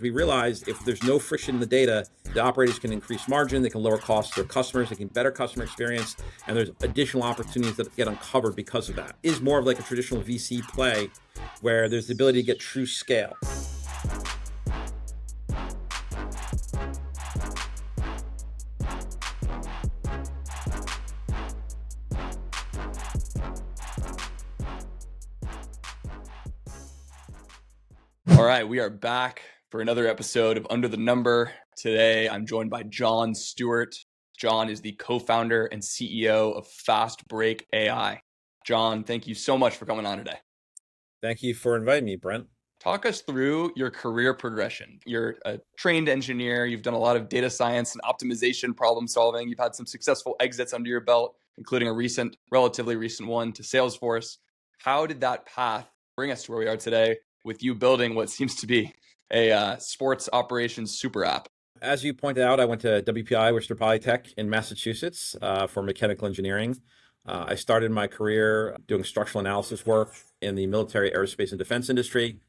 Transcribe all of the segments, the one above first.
We realized if there's no friction in the data, the operators can increase margin, they can lower costs to their customers, they can better customer experience, and there's additional opportunities that get uncovered because of that. It is more of like a traditional VC play where there's the ability to get true scale. All right, we are back for another episode of Under the Number. Today, I'm joined by John Stewart. John is the co-founder and CEO of Fastbreak AI. John, thank you so much for coming on today. Thank you for inviting me, Brent. Talk us through your career progression. You're a trained engineer. You've done a lot of data science and optimization problem solving. You've had some successful exits under your belt, including a relatively recent one to Salesforce. How did that path bring us to where we are today with you building what seems to be a sports operations super app? As you pointed out, I went to WPI, Worcester Polytechnic in Massachusetts for mechanical engineering. I started my career doing structural analysis work in the military, aerospace, and defense industry.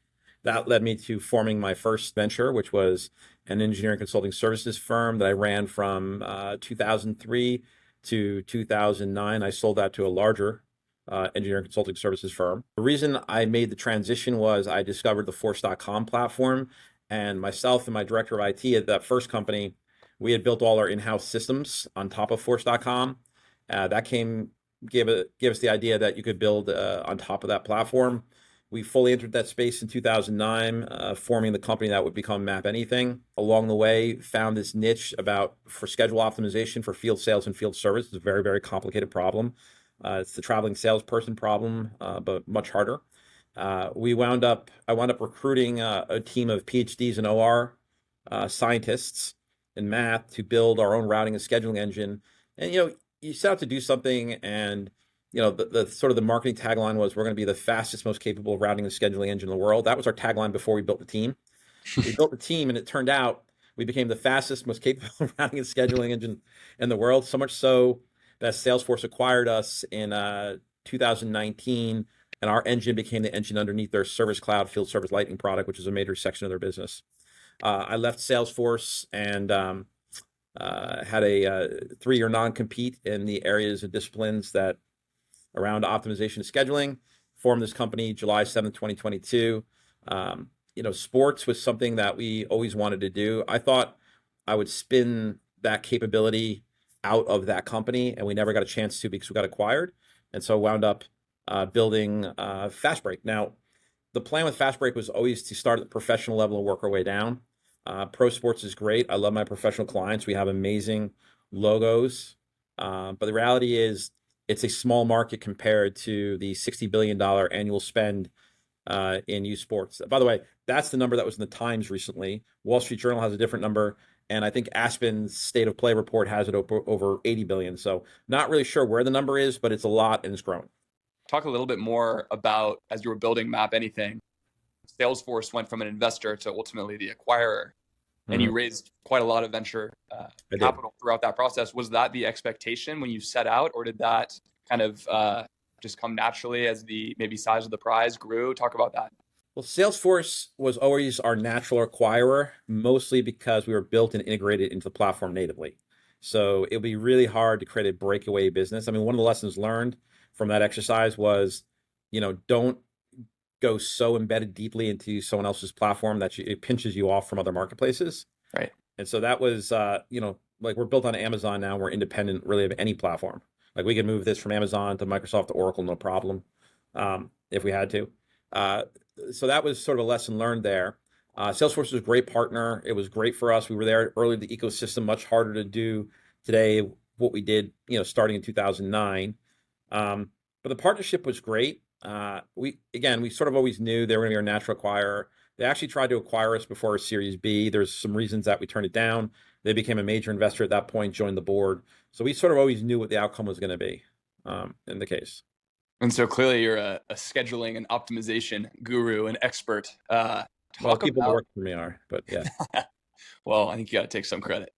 That led me to forming my first venture, which was an engineering consulting services firm that I ran from 2003 to 2009. I sold that to a larger engineering consulting services firm. The reason I made the transition was I discovered the Force.com platform, and myself and my director of IT at that first company, we had built all our in-house systems on top of Force.com. That gave us the idea that you could build on top of that platform. We fully entered that space in 2009, forming the company that would become MapAnything. Along the way, found this niche for schedule optimization for field sales and field service. It's a very, very complicated problem. It's the traveling salesperson problem, but much harder. I wound up recruiting a team of PhDs and OR scientists in math to build our own routing and scheduling engine. And you set out to do something, and the sort of the marketing tagline was, we're going to be the fastest, most capable routing and scheduling engine in the world. That was our tagline before we built the team. We built the team, and it turned out we became the fastest, most capable routing and scheduling engine in the world. So much so that Salesforce acquired us in 2019, and our engine became the engine underneath their Service Cloud Field Service Lightning product, which is a major section of their business. I left Salesforce and had a 3-year non-compete in the areas of disciplines that around optimization and scheduling. Formed this company July 7th, 2022. Sports was something that we always wanted to do. I thought I would spin that capability out of that company, and we never got a chance to because we got acquired. And so wound up building Fastbreak. Now, the plan with Fastbreak was always to start at the professional level and work our way down. Pro sports is great. I love my professional clients. We have amazing logos. But the reality is it's a small market compared to the $60 billion annual spend in youth sports. By the way, that's the number that was in the Times recently. Wall Street Journal has a different number. And I think Aspen's State of Play report has it over 80 billion. So not really sure where the number is, but it's a lot and it's growing. Talk a little bit more about, as you were building MapAnything, Salesforce went from an investor to ultimately the acquirer, and you raised quite a lot of venture capital throughout that process. Was that the expectation when you set out, or did that kind of just come naturally as the maybe size of the prize grew? Talk about that. Well, Salesforce was always our natural acquirer, mostly because we were built and integrated into the platform natively. So it would be really hard to create a breakaway business. I mean, one of the lessons learned from that exercise was, don't go so embedded deeply into someone else's platform that it pinches you off from other marketplaces. Right. And so that was, like we're built on Amazon now. We're independent really of any platform. Like we could move this from Amazon to Microsoft to Oracle, no problem, if we had to. So that was sort of a lesson learned there. Salesforce was a great partner. It was great for us. We were there early in the ecosystem, much harder to do today what we did, starting in 2009. But the partnership was great. We sort of always knew they were going to be our natural acquirer. They actually tried to acquire us before our Series B. There's some reasons that we turned it down. They became a major investor at that point, joined the board. So we sort of always knew what the outcome was going to be in the case. And so clearly you're a scheduling and optimization guru and expert. Well, people that work for me are, but yeah. Well, I think you got to take some credit.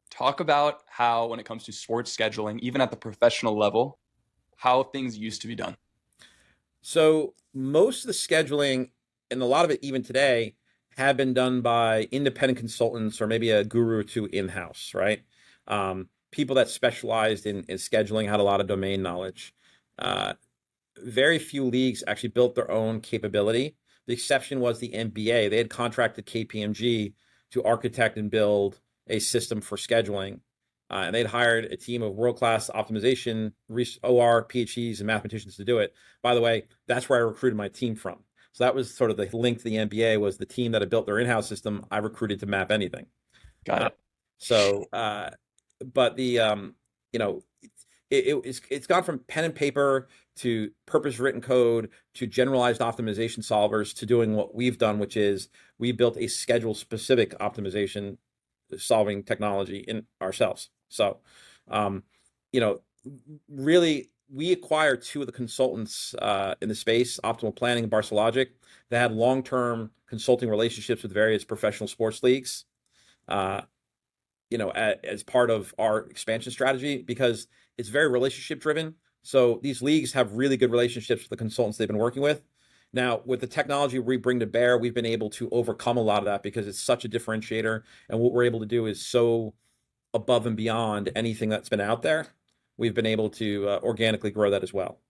Talk about how, when it comes to sports scheduling, even at the professional level, how things used to be done. So most of the scheduling, and a lot of it even today, have been done by independent consultants or maybe a guru to in-house, right? People that specialized in scheduling had a lot of domain knowledge. Very few leagues actually built their own capability. The exception was the NBA. They had contracted KPMG to architect and build a system for scheduling. And they'd hired a team of world-class optimization, OR, PhDs, and mathematicians to do it. By the way, that's where I recruited my team from. So that was sort of the link to the NBA, was the team that had built their in-house system. I recruited to MapAnything. Got Uh, it. so, but you know, it's gone from pen and paper to purpose-written code to generalized optimization solvers to doing what we've done, which is we built a schedule-specific optimization solving technology in ourselves. So, you know, really, we acquired two of the consultants in the space, Optimal Planning and Barcelogic, that had long-term consulting relationships with various professional sports leagues. As part of our expansion strategy, because it's very relationship driven. So these leagues have really good relationships with the consultants they've been working with. Now, with the technology we bring to bear, we've been able to overcome a lot of that because it's such a differentiator. And what we're able to do is so above and beyond anything that's been out there. We've been able to organically grow that as well.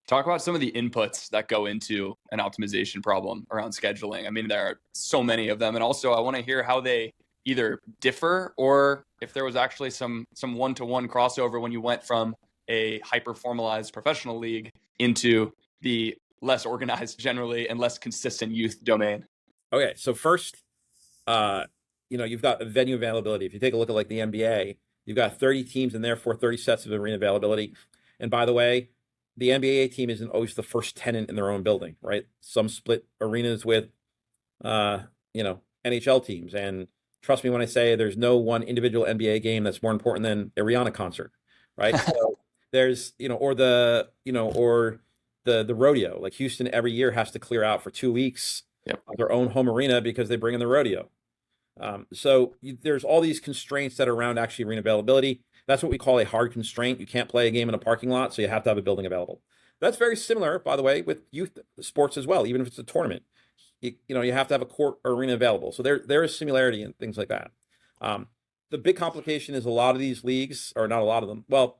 Talk about some of the inputs that go into an optimization problem around scheduling. I mean, there are so many of them. And also, I want to hear how they either differ or if there was actually some one-to-one crossover when you went from a hyper-formalized professional league into the less organized generally and less consistent youth domain. Okay, so first, you've got venue availability. If you take a look at like the NBA, you've got 30 teams and therefore 30 sets of arena availability. And by the way, the NBA team isn't always the first tenant in their own building, right? Some split arenas with, NHL teams. And trust me when I say there's no one individual NBA game that's more important than a Rihanna concert, right? So there's, or the rodeo. Like Houston every year has to clear out for 2 weeks of their own home arena because they bring in the rodeo. There's all these constraints that are around actually arena availability. That's what we call a hard constraint. You can't play a game in a parking lot, so you have to have a building available. That's very similar, by the way, with youth sports as well. Even if it's a tournament, you have to have a court or arena available. So there is similarity in things like that. The big complication is a lot of these leagues, or not a lot of them. Well,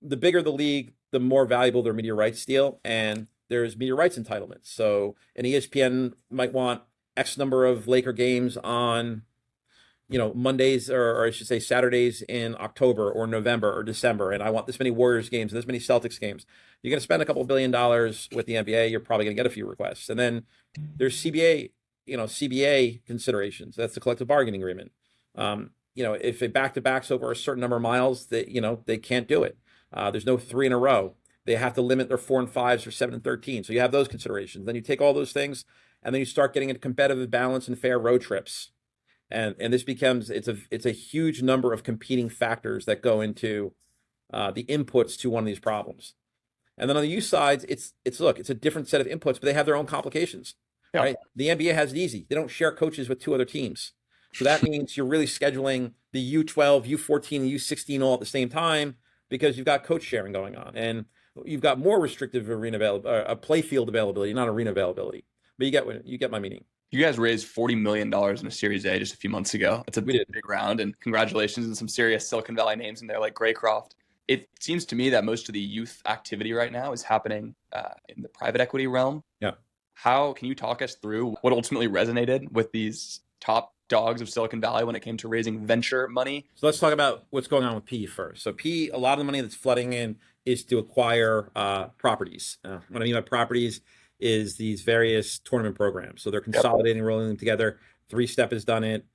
the bigger the league, the more valuable their media rights deal, and there's media rights entitlements. So an ESPN might want X number of Laker games on, Mondays, or I should say Saturdays in October or November or December, and I want this many Warriors games and this many Celtics games. You're going to spend a couple $1 billion with the NBA, you're probably going to get a few requests. And then there's CBA considerations. That's the collective bargaining agreement. If a back-to-back's over a certain number of miles, they can't do it. There's no 3 in a row. They have to limit their 4 and 5s or 7 and 13. So you have those considerations. Then you take all those things, and then you start getting into competitive balance and fair road trips. And this becomes, it's a huge number of competing factors that go into the inputs to one of these problems. And then on the youth side, it's a different set of inputs, but they have their own complications, right? The NBA has it easy. They don't share coaches with 2 other teams. So that means you're really scheduling the U12, U14, and U16 all at the same time because you've got coach sharing going on. And you've got more restrictive play field availability, not arena availability. But you get my meaning. You guys raised $40 million in a Series A just a few months ago. It's a big round, and congratulations, and some serious Silicon Valley names in there like Graycroft. It seems to me that most of the youth activity right now is happening in the private equity realm. Yeah. How can you talk us through what ultimately resonated with these top dogs of Silicon Valley when it came to raising venture money? So let's talk about what's going on with PE first. So PE, a lot of the money that's flooding in is to acquire properties. What I mean by properties is these various tournament programs. So they're consolidating, rolling them together. 3Step has done it.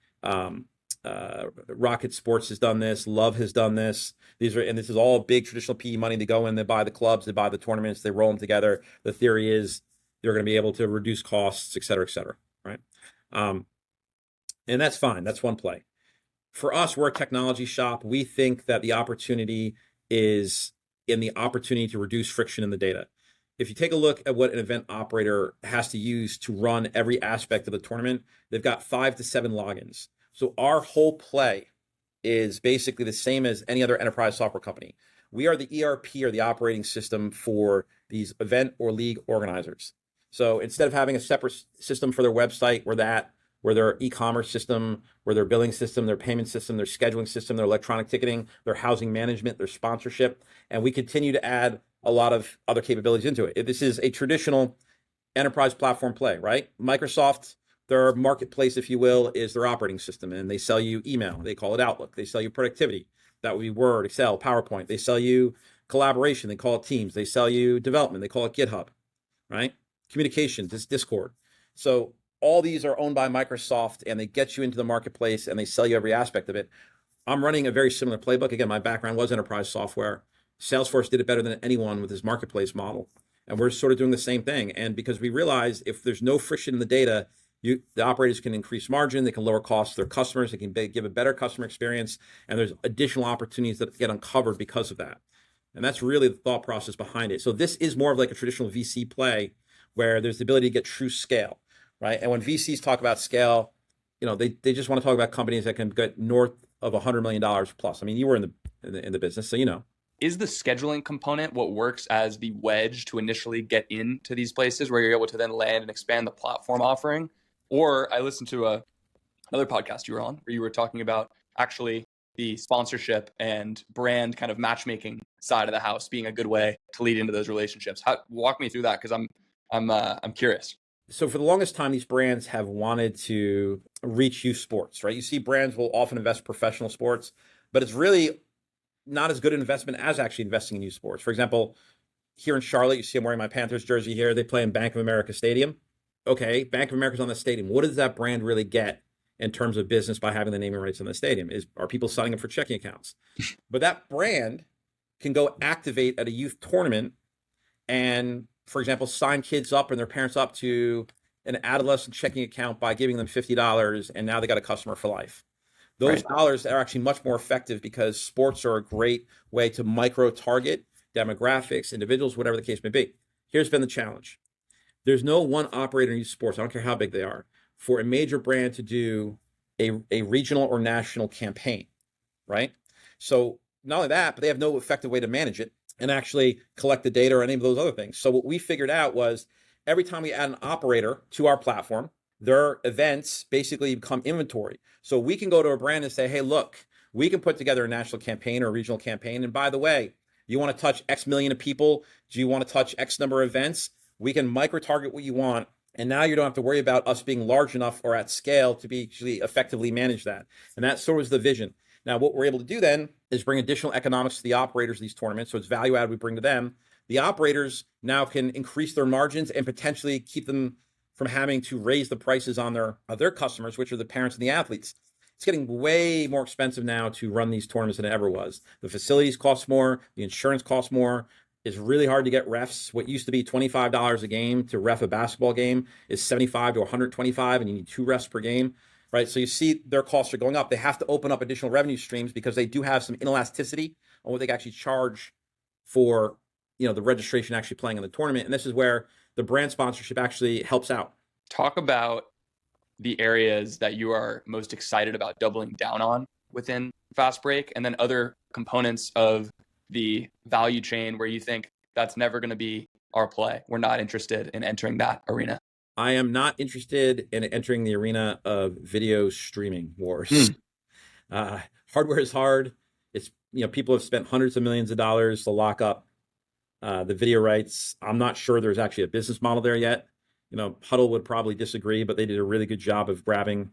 Rocket Sports has done this. Love has done this. This is all big traditional PE money. They go in, they buy the clubs, they buy the tournaments, they roll them together. The theory is they're going to be able to reduce costs, et cetera, right? And that's fine. That's one play. For us, we're a technology shop. We think that the opportunity is in the opportunity to reduce friction in the data. If you take a look at what an event operator has to use to run every aspect of the tournament, they've got 5 to 7 logins. So our whole play is basically the same as any other enterprise software company. We are the ERP, or the operating system, for these event or league organizers. So instead of having a separate system for their website where their e-commerce system, where their billing system, their payment system, their scheduling system, their electronic ticketing, their housing management, their sponsorship, and we continue to add a lot of other capabilities into it. This is a traditional enterprise platform play, right? Microsoft, their marketplace, if you will, is their operating system, and they sell you email. They call it Outlook. They sell you productivity. That would be Word, Excel, PowerPoint. They sell you collaboration. They call it Teams. They sell you development. They call it GitHub, right? Communications, it's Discord. So all these are owned by Microsoft, and they get you into the marketplace, and they sell you every aspect of it. I'm running a very similar playbook. Again, my background was enterprise software. Salesforce did it better than anyone with his marketplace model. And we're sort of doing the same thing. And because we realize if there's no friction in the data, the operators can increase margin, they can lower costs to their customers, they can give a better customer experience, and there's additional opportunities that get uncovered because of that. And that's really the thought process behind it. So this is more of like a traditional VC play where there's the ability to get true scale, right? And when VCs talk about scale, they just want to talk about companies that can get north of $100 million plus. I mean, you were in the business, so you know. Is the scheduling component what works as the wedge to initially get into these places where you're able to then land and expand the platform offering? Or I listened to another podcast you were on where you were talking about actually the sponsorship and brand kind of matchmaking side of the house being a good way to lead into those relationships. Walk me through that, because I'm curious. So for the longest time, these brands have wanted to reach youth sports, right? You see brands will often invest in professional sports, but it's really not as good an investment as actually investing in youth sports. For example, here in Charlotte, you see I'm wearing my Panthers jersey here. They play in Bank of America Stadium. Okay, Bank of America's on the stadium. What does that brand really get in terms of business by having the naming rights on the stadium? Are people signing up for checking accounts? But that brand can go activate at a youth tournament and, for example, sign kids up and their parents up to an adolescent checking account by giving them $50, and now they got a customer for life. Those dollars are actually much more effective because sports are a great way to micro-target demographics, individuals, whatever the case may be. Here's been the challenge. There's no one operator in youth sports, I don't care how big they are, for a major brand to do a regional or national campaign, right? So not only that, but they have no effective way to manage it and actually collect the data or any of those other things. So what we figured out was every time we add an operator to our platform, their events basically become inventory. So we can go to a brand and say, hey, look, we can put together a national campaign or a regional campaign. And by the way, you want to touch X million of people? Do you want to touch X number of events? We can micro-target what you want. And now you don't have to worry about us being large enough or at scale to be actually effectively manage that. And that sort of was the vision. Now, what we're able to do then is bring additional economics to the operators of these tournaments. So it's value add we bring to them. The operators now can increase their margins and potentially keep them from having to raise the prices on their customers, which are the parents and the athletes. It's getting way more expensive now to run these tournaments than it ever was. The facilities cost more, the insurance costs more. It's really hard to get refs. What used to be $25 a game to ref a basketball game is $75 to $125, and you need 2 refs per game, right? So you see their costs are going up. They have to open up additional revenue streams because they do have some inelasticity on what they can actually charge for, the registration actually playing in the tournament. And this is where the brand sponsorship actually helps out. Talk about the areas that you are most excited about doubling down on within Fastbreak, and then other components of the value chain where you think that's never going to be our play. We're not interested in entering that arena. I am not interested in entering the arena of video streaming wars. Hardware is hard. It's, people have spent hundreds of millions of dollars to lock up the video rights. I'm not sure there's actually a business model there yet. Huddle would probably disagree, but they did a really good job of grabbing,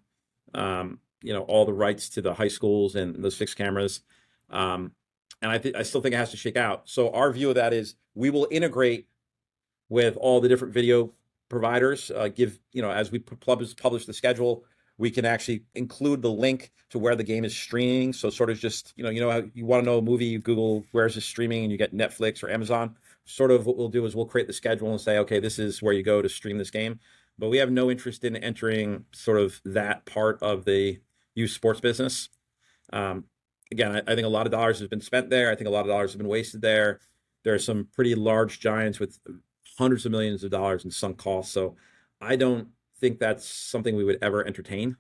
all the rights to the high schools and those fixed cameras. And I still think it has to shake out. So our view of that is we will integrate with all the different video providers. As we publish the schedule, we can actually include the link to where the game is streaming. So sort of just, how you want to know a movie, you Google where is this streaming, and you get Netflix or Amazon. Sort of what we'll do is we'll create the schedule and say, okay, this is where you go to stream this game. But we have no interest in entering sort of that part of the youth sports business. Again, I think a lot of dollars has been spent there. I think a lot of dollars have been wasted there. There are some pretty large giants with hundreds of millions of dollars in sunk costs. So I don't think that's something we would ever entertain.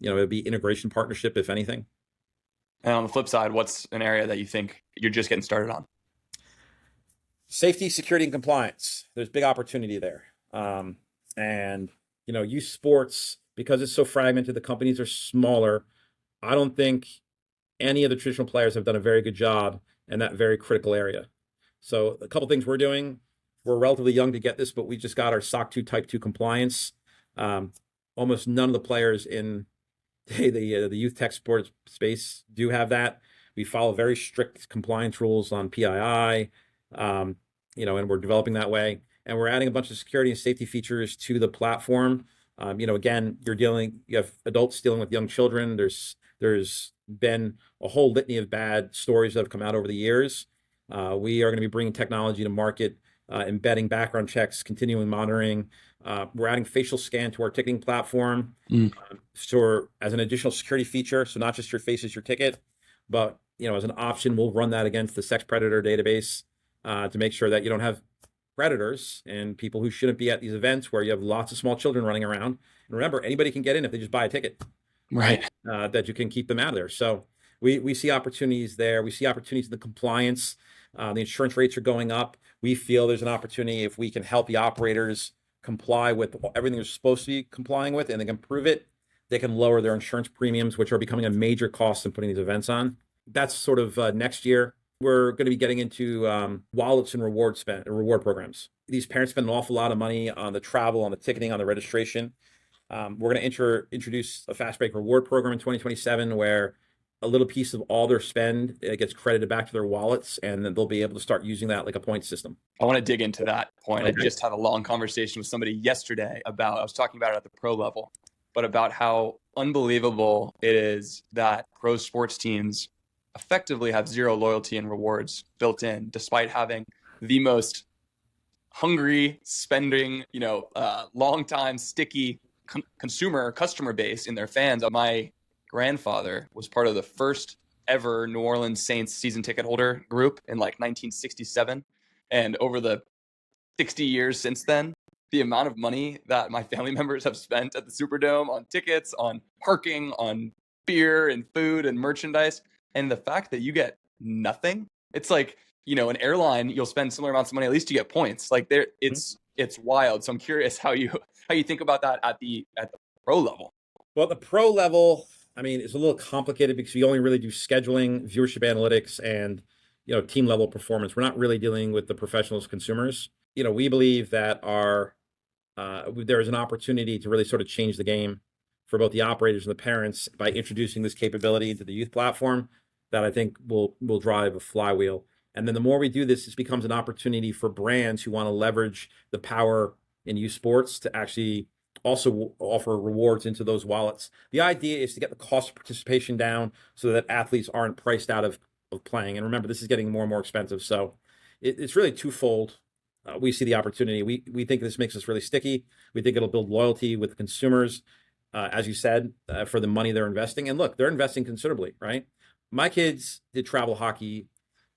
It would be integration partnership, if anything. And on the flip side, what's an area that you think you're just getting started on? Safety, security, and compliance. There's big opportunity there. Um, and youth sports, because it's so fragmented, the companies are smaller. I don't think any of the traditional players have done a very good job in that very critical area. So a couple things we're doing. We're relatively young to get this, but we just got our SOC 2 Type 2 compliance. Almost none of the players in the youth tech sports space do have that. We follow very strict compliance rules on PII, and we're developing that way. And we're adding a bunch of security and safety features to the platform. Again, you have adults dealing with young children. There's been a whole litany of bad stories that have come out over the years. We are going to be bringing technology to market, embedding background checks, continuing monitoring. We're adding facial scan to our ticketing platform, as an additional security feature. So not just your face is your ticket, but as an option, we'll run that against the sex predator database to make sure that you don't have predators and people who shouldn't be at these events where you have lots of small children running around. And remember, anybody can get in if they just buy a ticket, Right. that you can keep them out of there. So we see opportunities there. We see opportunities in the compliance. The insurance rates are going up. We feel there's an opportunity if we can help the operators comply with everything they're supposed to be complying with, and they can prove it, they can lower their insurance premiums, which are becoming a major cost in putting these events on. That's sort of next year. We're going to be getting into wallets and reward programs. These parents spend an awful lot of money on the travel, on the ticketing, on the registration. We're going to introduce a Fastbreak reward program in 2027 where a little piece of all their spend gets credited back to their wallets, and then they'll be able to start using that like a point system. I want to dig into that point. Okay. I just had a long conversation with somebody yesterday I was talking about it at the pro level, but about how unbelievable it is that pro sports teams effectively have zero loyalty and rewards built in, despite having the most hungry, spending, long time sticky customer base in their fans. My grandfather was part of the first ever New Orleans Saints season ticket holder group in like 1967. And over the 60 years since then, the amount of money that my family members have spent at the Superdome on tickets, on parking, on beer and food and merchandise, and the fact that you get nothing, it's like, an airline, you'll spend similar amounts of money, at least you get points. Like it's wild. So I'm curious how you think about that at the pro level. Well, at the pro level, I mean, it's a little complicated because we only really do scheduling, viewership analytics, and team level performance. We're not really dealing with the professionals, consumers. We believe that there is an opportunity to really sort of change the game for both the operators and the parents by introducing this capability into the youth platform that I think will drive a flywheel. And then the more we do this, this becomes an opportunity for brands who want to leverage the power in youth sports to actually also offer rewards into those wallets. The idea is to get the cost of participation down so that athletes aren't priced out of playing. And remember, this is getting more and more expensive. So it's really twofold. We see the opportunity. We think this makes us really sticky. We think it'll build loyalty with consumers, as you said, for the money they're investing. And look, they're investing considerably, right? My kids did travel hockey,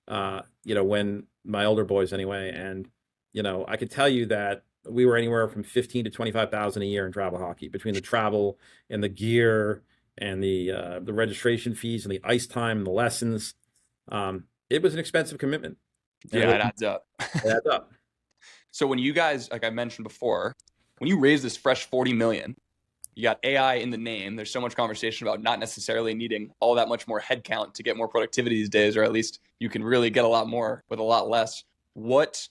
when my older boys anyway. And, I could tell you that we were anywhere from 15 to 25,000 a year in travel hockey between the travel and the gear and the registration fees and the ice time and the lessons. It was an expensive commitment. Yeah, it adds up. It adds up. So when you guys, like I mentioned before, when you raise this fresh 40 million, you got AI in the name. There's so much conversation about not necessarily needing all that much more headcount to get more productivity these days, or at least you can really get a lot more with a lot less. What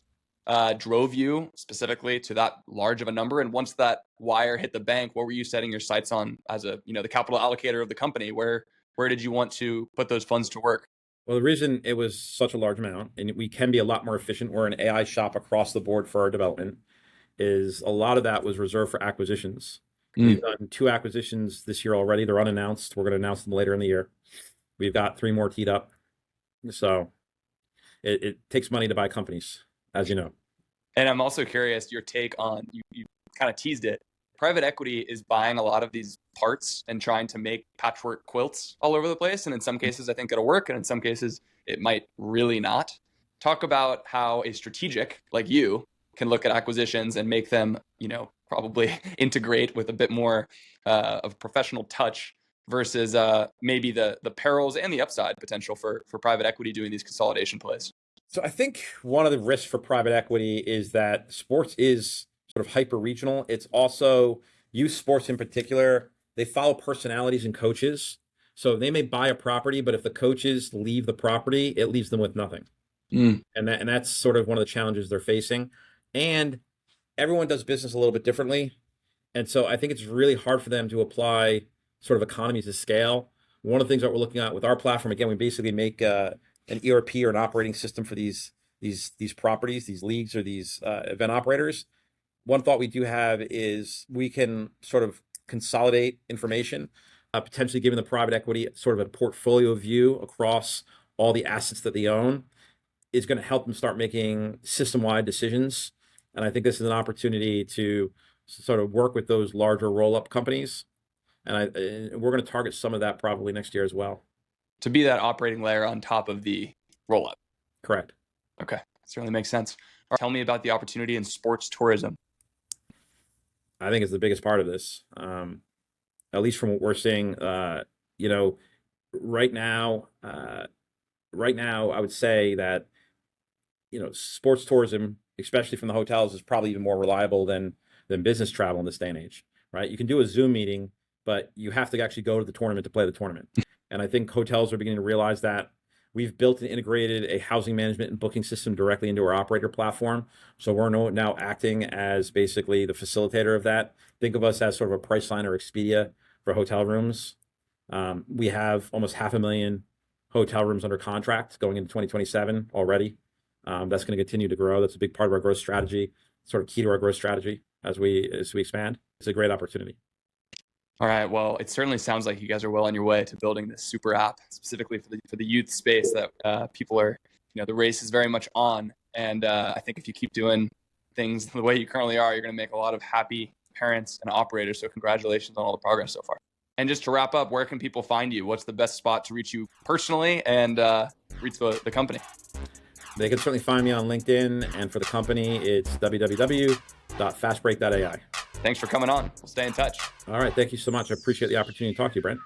drove you specifically to that large of a number? And once that wire hit the bank, what were you setting your sights on as the capital allocator of the company? Where did you want to put those funds to work? Well, the reason it was such a large amount, and we can be a lot more efficient, we're an AI shop across the board for our development, is a lot of that was reserved for acquisitions. We've done 2 acquisitions this year already. They're unannounced. We're going to announce them later in the year. We've got 3 more teed up. So it takes money to buy companies, as you know. And I'm also curious your take on, you kind of teased it. Private equity is buying a lot of these parts and trying to make patchwork quilts all over the place. And in some cases, I think it'll work. And in some cases, it might really not. Talk about how a strategic like you can look at acquisitions and make them, probably integrate with a bit more of professional touch versus maybe the perils and the upside potential for private equity doing these consolidation plays. So I think one of the risks for private equity is that sports is sort of hyper regional. It's also youth sports in particular. They follow personalities and coaches. So they may buy a property, but if the coaches leave the property, it leaves them with nothing. And that's sort of one of the challenges they're facing. And everyone does business a little bit differently. And so I think it's really hard for them to apply sort of economies of scale. One of the things that we're looking at with our platform, again, we basically make an ERP or an operating system for these properties, these leagues, or these event operators. One thought we do have is we can sort of consolidate information, potentially giving the private equity sort of a portfolio view across all the assets that they own is going to help them start making system-wide decisions. And I think this is an opportunity to sort of work with those larger roll-up companies. And we're going to target some of that probably next year as well. To be that operating layer on top of the roll-up. Correct. Okay, certainly makes sense. Tell me about the opportunity in sports tourism. I think it's the biggest part of this, at least from what we're seeing. Right now, I would say that sports tourism, especially from the hotels, is probably even more reliable than business travel in this day and age. Right? You can do a Zoom meeting, but you have to actually go to the tournament to play the tournament. And I think hotels are beginning to realize that. We've built and integrated a housing management and booking system directly into our operator platform. So we're now acting as basically the facilitator of that. Think of us as sort of a Priceline or Expedia for hotel rooms. We have almost 500,000 hotel rooms under contract going into 2027 already. That's going to continue to grow. That's a big part of our growth strategy, sort of key to our growth strategy as we expand. It's a great opportunity. All right. Well, it certainly sounds like you guys are well on your way to building this super app specifically for the youth space that people are, the race is very much on. And I think if you keep doing things the way you currently are, you're going to make a lot of happy parents and operators. So congratulations on all the progress so far. And just to wrap up, where can people find you? What's the best spot to reach you personally and reach the company? They can certainly find me on LinkedIn. And for the company, it's www.fastbreak.ai. Thanks for coming on. We'll stay in touch. All right. Thank you so much. I appreciate the opportunity to talk to you, Brent.